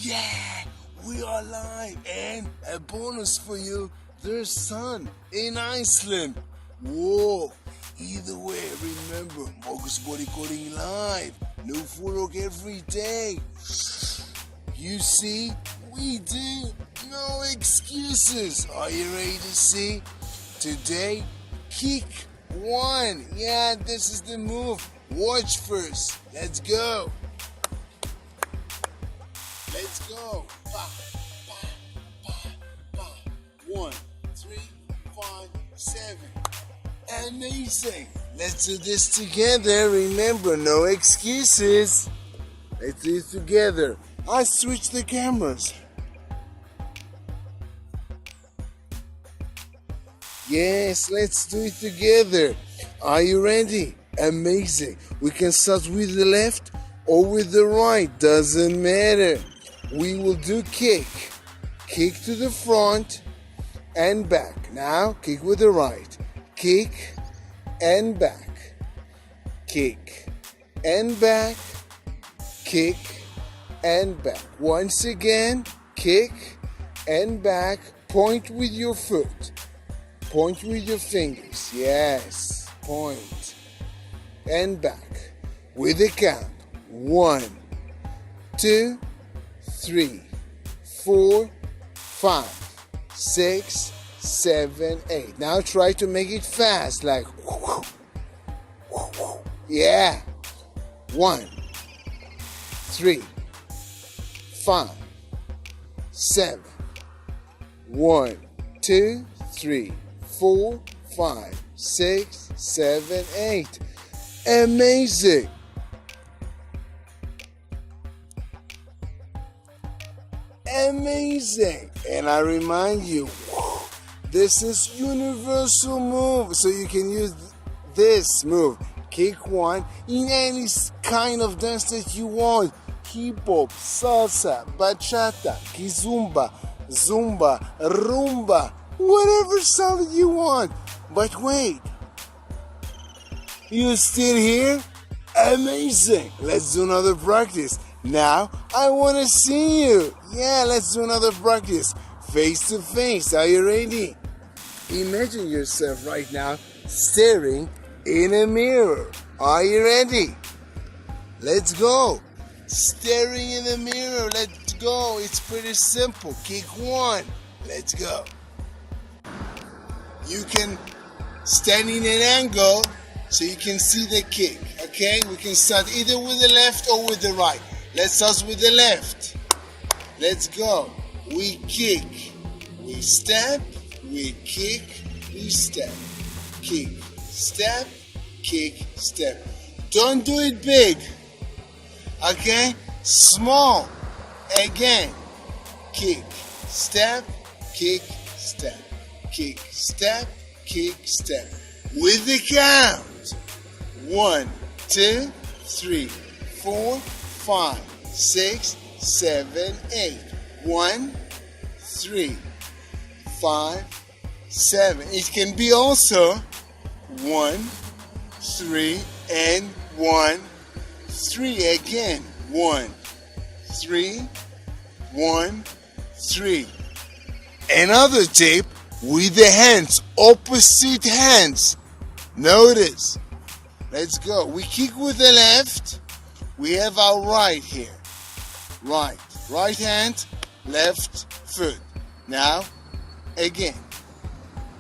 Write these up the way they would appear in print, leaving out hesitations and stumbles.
Yeah, we are live, and a bonus for you, there's sun in Iceland. Whoa, either way, remember, Marcus Bodycoding Live, new Footwork every day. You see, we do, no excuses. Are you ready to see? Today, kick one. Yeah, this is the move. Watch first. Let's go. Let's go. Ba, ba, ba, ba. 1, 3, 5, 7. Amazing. Let's do this together. Remember, no excuses. Let's do it together. I switch the cameras. Yes, let's do it together. Are you ready? Amazing. We can start with the left or with the right. Doesn't matter. We will do kick. Kick to the front and back. Now, kick with the right. Kick and back. Kick and back. Kick and back. Once again, kick and back. Point with your foot. Point with your fingers. Yes. Point and back. With a count. 1, 2, 3, 4, 5, 6, 7, 8. Now try to make it fast, like yeah. 1, 3, 5, 7. 1, 2, 3, 4, 5, 6, 7, 8. Amazing. Amazing. And I remind you, this is universal move, so you can use this move, kick one, in any kind of dance that you want. Hip hop, salsa, bachata, kizomba, zumba, rumba, whatever sound you want. But wait, you still here? Amazing. Let's do another practice. Now, I want to see you. Yeah, let's do another practice. Face to face. Are you ready? Imagine yourself right now staring in a mirror. Are you ready? Let's go. Staring in the mirror. Let's go. It's pretty simple. Kick one. Let's go. You can stand in an angle so you can see the kick. Okay? We can start either with the left or with the right. Let's start with the left. Let's go. We kick. We step. We kick. We step. Kick. Step. Kick. Step. Don't do it big. Okay? Small. Again. Kick. Step. Kick. Step. Kick. Step. Kick. Step. With the count. 1, 2, 3, 4, 5, 6, 7, 8. 1, 3, 5, 7. It can be also 1, 3, and 1, 3. Again. 1, 3, 1, 3. Another tape with the hands, opposite hands. Notice. Let's go. We kick with the left. We have our right here. Right. Right hand, left foot. Now, again.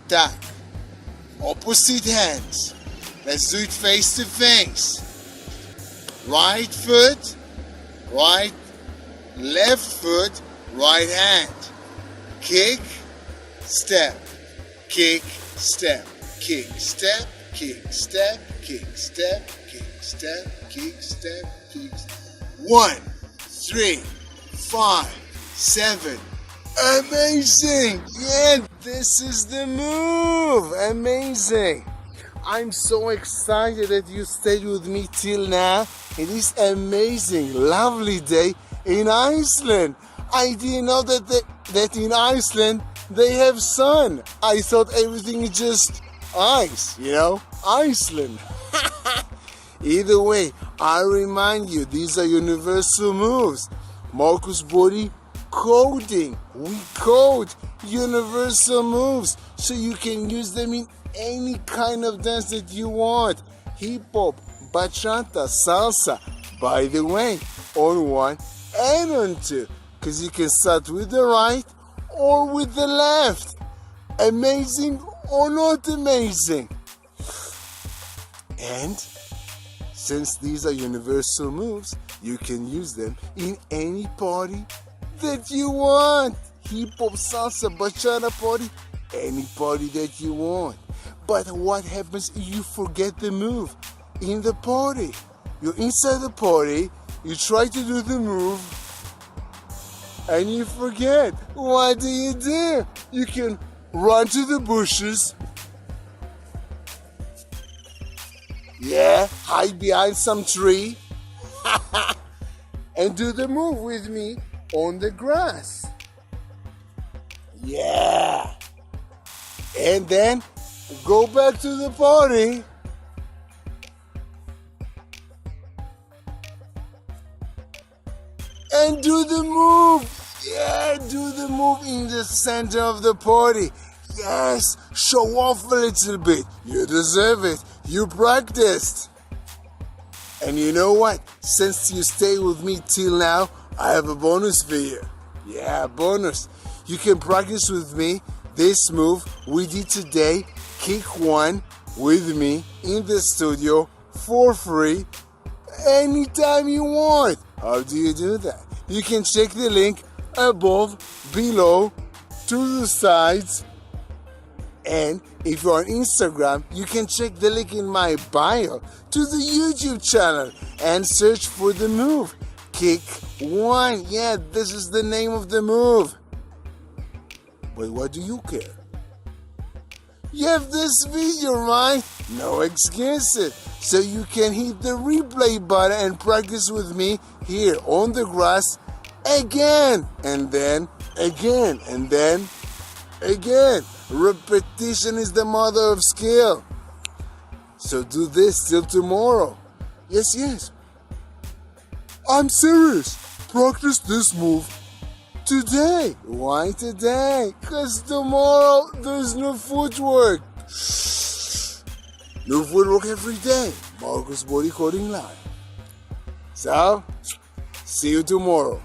Tap. Opposite hands. Let's do it face to face. Right foot, right, left foot, right hand. Kick, step, kick, step, kick, step, kick, step, kick, step, kick, step, kick, step, kick. 1, 3, 5, 7. Amazing! Yeah, this is the move. Amazing. I'm so excited that you stayed with me till now. It is amazing, lovely day in Iceland. I didn't know that in Iceland they have sun. I thought everything is just ice, Iceland. Either way, I remind you, these are universal moves. Marcus Body Coding. We code universal moves so you can use them in any kind of dance that you want. Hip hop, bachata, salsa. By the way, on one and on two, because you can start with the right or with the left. Amazing or not amazing? And since these are universal moves, you can use them in any party that you want. Hip hop, salsa, bachata party, any party that you want. But what happens if you forget the move in the party? You're inside the party, you try to do the move, and you forget. What do? You can run to the bushes. Yeah, hide behind some tree and do the move with me on the grass. Yeah. And then go back to the party. And do the move. Yeah, do the move in the center of the party. Yes, show off a little bit. You deserve it. You practiced. And you know what? Since you stay with me till now, I have a bonus for you. Yeah, bonus. You can practice with me this move we did today. Kick one with me in the studio for free anytime you want. How do you do that? You can check the link above, below, to the sides. And if you're on Instagram, you can check the link in my bio to the YouTube channel and search for the move. Kick one. Yeah, this is the name of the move. But what do you care? You have this video, right? No excuses. So you can hit the replay button and practice with me here on the grass again. And then again. And then again. Repetition is the mother of skill. So do this till tomorrow. Yes. I'm serious. Practice this move today. Why today? Because tomorrow there's no footwork. No footwork every day. Marcus Body Coding Live. So, see you tomorrow.